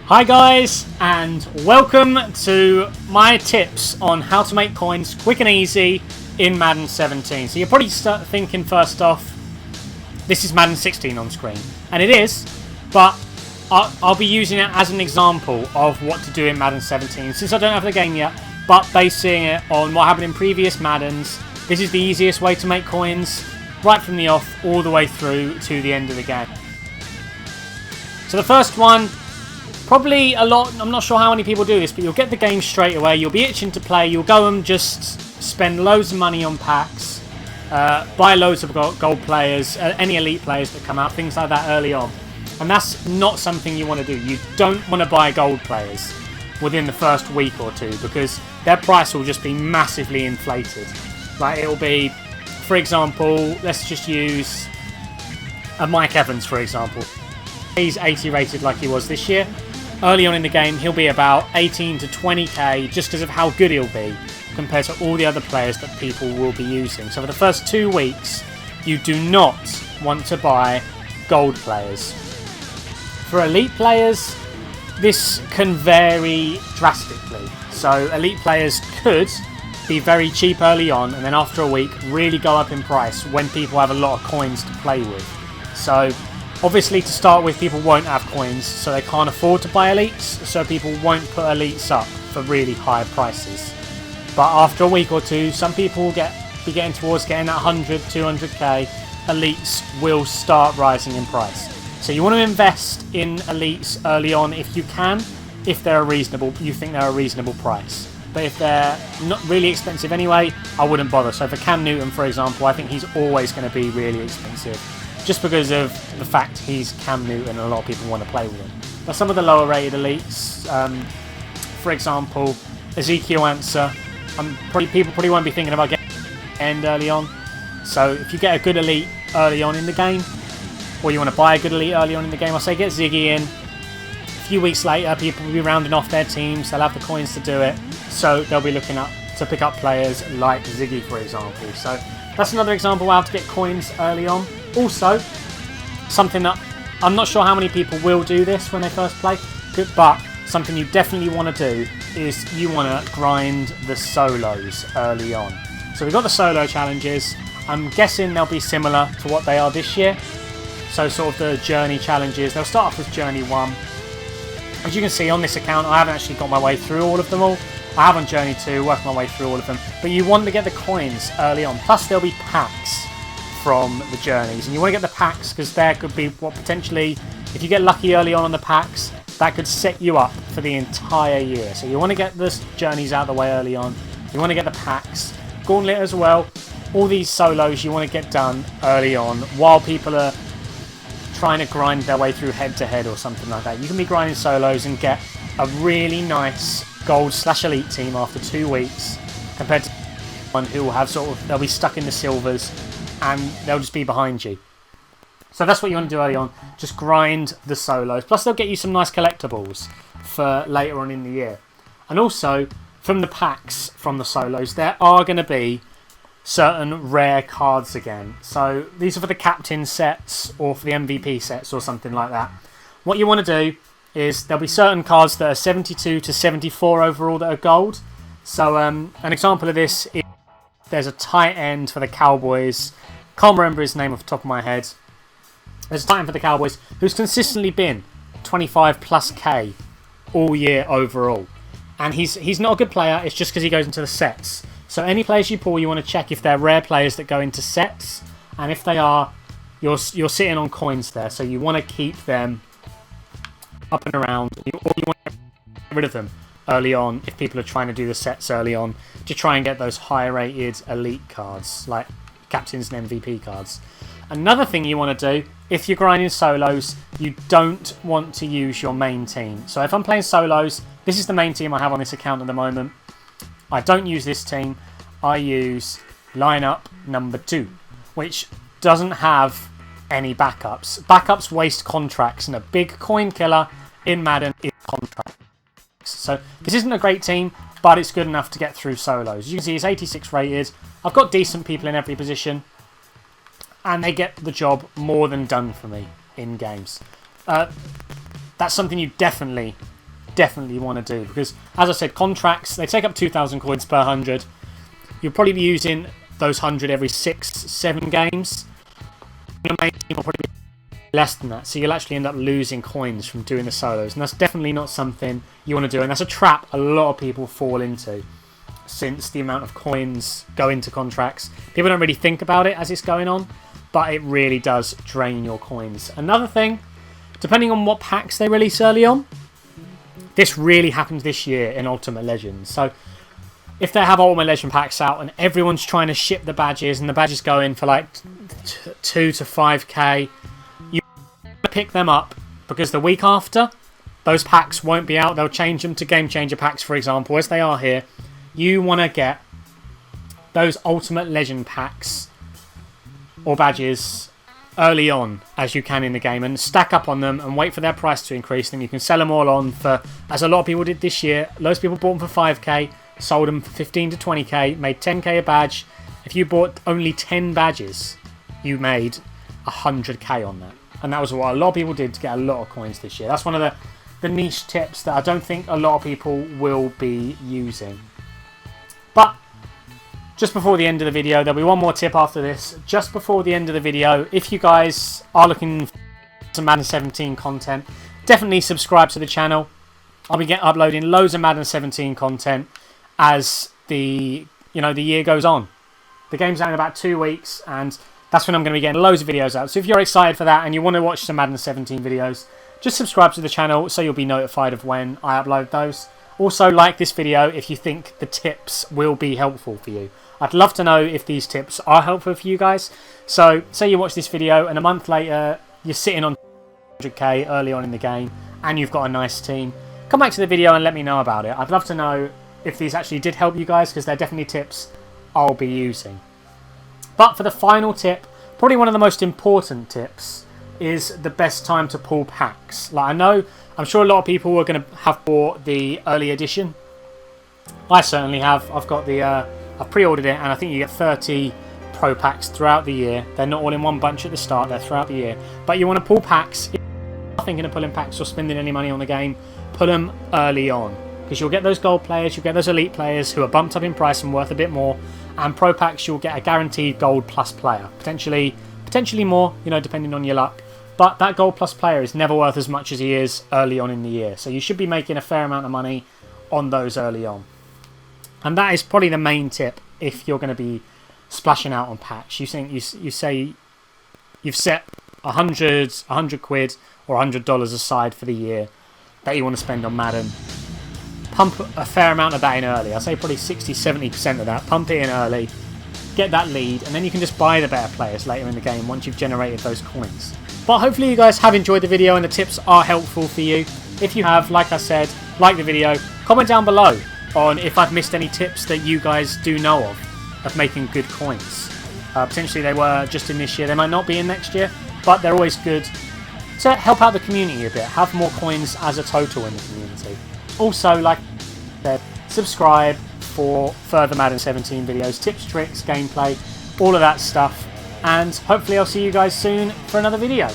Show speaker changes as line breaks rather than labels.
Hi guys, and welcome to my tips on how to make coins quick and easy in Madden 17. So you're probably thinking first off, this is Madden 16 on screen. And it is, but I'll be using it as an example of what to do in Madden 17. Since I don't have the game yet, but basing it on what happened in previous Maddens, this is the easiest way to make coins, right from the off all the way through to the end of the game. So the first one, probably a lot, I'm not sure how many people do this, but you'll get the game straight away, you'll be itching to play, you'll go and just spend loads of money on packs, buy loads of gold players, any elite players that come out, things like that early on. And that's not something you want to do. You don't want to buy gold players within the first week or two because their price will just be massively inflated. Like it'll be, for example, let's just use a Mike Evans, for example. He's 80 rated like he was this year. Early on in the game, he'll be about 18 to 20k just because of how good he'll be compared to all the other players that people will be using. So for the first 2 weeks, you do not want to buy gold players. For elite players, this can vary drastically. So elite players could be very cheap early on and then after a week really go up in price when people have a lot of coins to play with. So obviously, to start with, people won't have coins, so they can't afford to buy elites, so people won't put elites up for really high prices. But after a week or two, some people will be getting towards getting that 100, 200k. Elites will start rising in price. So you want to invest in elites early on if you can, if they're you think they're a reasonable price. But if they're not really expensive anyway, I wouldn't bother. So for Cam Newton, for example, I think he's always going to be really expensive, just because of the fact he's Cam Newton and a lot of people want to play with him. But some of the lower rated elites, for example, Ezekiel Answer, people probably won't be thinking about getting end early on. So if you get a good elite early on in the game, or you want to buy a good elite early on in the game, I say get Ziggy in. A few weeks later, people will be rounding off their teams, they'll have the coins to do it, so they'll be looking up to pick up players like Ziggy, for example. So that's another example of how to get coins early on. Also, something that I'm not sure how many people will do this when they first play, but something you definitely want to do is you want to grind the solos early on. So we've got the solo challenges. I'm guessing they'll be similar to what they are this year. So sort of the journey challenges, they'll start off with Journey 1. As you can see on this account, I haven't actually got my way through all of them all. I have on Journey 2, worked my way through all of them. But you want to get the coins early on. Plus there'll be packs from the journeys, and you want to get the packs because there could be what potentially, if you get lucky early on the packs, that could set you up for the entire year. So you want to get the journeys out of the way early on, you want to get the packs, Gauntlet as well. All these solos you want to get done early on while people are trying to grind their way through head to head or something like that. You can be grinding solos and get a really nice gold/elite team after 2 weeks compared to one who will have they'll be stuck in the silvers and they'll just be behind you. So that's what you want to do early on, just grind the solos. Plus they'll get you some nice collectibles for later on in the year. And also, from the packs from the solos, there are going to be certain rare cards again. So these are for the captain sets or for the MVP sets or something like that. What you want to do is there'll be certain cards that are 72 to 74 overall that are gold. So an example of this is there's a tight end for the Cowboys. Can't remember his name off the top of my head. There's a tight end for the Cowboys who's consistently been 25 plus K all year overall. And he's not a good player, it's just because he goes into the sets. So any players you pull, you want to check if they're rare players that go into sets. And if they are, you're sitting on coins there. So you want to keep them up and around. Or you want to get rid of them early on if people are trying to do the sets early on to try and get those high rated elite cards like captains and MVP cards. Another thing you want to do if you're grinding solos, you don't want to use your main team. So if I'm playing solos, this is the main team I have on this account at the moment. I don't use this team. I use lineup number 2, which doesn't have any backups. Backups waste contracts, and a big coin killer in Madden is contracts. So this isn't a great team, but it's good enough to get through solos. You can see it's 86 rated. I've got decent people in every position, and they get the job more than done for me in games. That's something you definitely definitely want to do, because as I said, contracts, they take up 2,000 coins per 100. You'll probably be using those 100 every 6-7 games. Your main team will probably be less than that, so you'll actually end up losing coins from doing the solos, and that's definitely not something you want to do, and that's a trap a lot of people fall into, since the amount of coins go into contracts. People don't really think about it as it's going on, but it really does drain your coins. Another thing, depending on what packs they release early on, this really happens this year in Ultimate Legends. So if they have Ultimate Legend packs out and everyone's trying to ship the badges, and the badges go in for like 2 to 5k, you pick them up, because the week after, those packs won't be out. They'll change them to Game Changer packs, for example, as they are here. You want to get those Ultimate Legend packs or badges early on as you can in the game, and stack up on them and wait for their price to increase. Then you can sell them all on for, as a lot of people did this year, loads of people bought them for 5k, sold them for 15 to 20k, made 10k a badge. If you bought only 10 badges, you made 100k on that. And that was what a lot of people did to get a lot of coins this year. That's one of the niche tips that I don't think a lot of people will be using. But just before the end of the video, there'll be one more tip after this. Just before the end of the video, if you guys are looking for some Madden 17 content, definitely subscribe to the channel. I'll be uploading loads of Madden 17 content as the year goes on. The game's out in about 2 weeks, and that's when I'm going to be getting loads of videos out. So if you're excited for that and you want to watch some Madden 17 videos, just subscribe to the channel so you'll be notified of when I upload those. Also, like this video if you think the tips will be helpful for you. I'd love to know if these tips are helpful for you guys. So, say you watch this video and a month later you're sitting on 100k early on in the game and you've got a nice team. Come back to the video and let me know about it. I'd love to know if these actually did help you guys, because they're definitely tips I'll be using. But for the final tip, probably one of the most important tips, is the best time to pull packs. Like, I'm sure a lot of people are going to have bought the early edition. I certainly have. I've got I've pre-ordered it, and I think you get 30 pro packs throughout the year. They're not all in one bunch at the start, they're throughout the year. But you want to pull packs. If you're not thinking of pulling packs or spending any money on the game, pull them early on, because you'll get those gold players, you'll get those elite players who are bumped up in price and worth a bit more, and pro packs you'll get a guaranteed gold plus player, potentially more, depending on your luck. But that gold plus player is never worth as much as he is early on in the year, so you should be making a fair amount of money on those early on. And that is probably the main tip if you're going to be splashing out on packs. You say you've set 100 quid or $100 aside for the year that you want to spend on Madden. Pump a fair amount of that in early. I say probably 60-70% of that. Pump it in early, get that lead, and then you can just buy the better players later in the game once you've generated those coins. But hopefully you guys have enjoyed the video and the tips are helpful for you. If you have, like I said, like the video, comment down below on if I've missed any tips that you guys do know of making good coins. Potentially they were just in this year, they might not be in next year, but they're always good to help out the community a bit, have more coins as a total in the community. Also, like I said, subscribe for further Madden 17 videos, tips, tricks, gameplay, all of that stuff. And hopefully I'll see you guys soon for another video.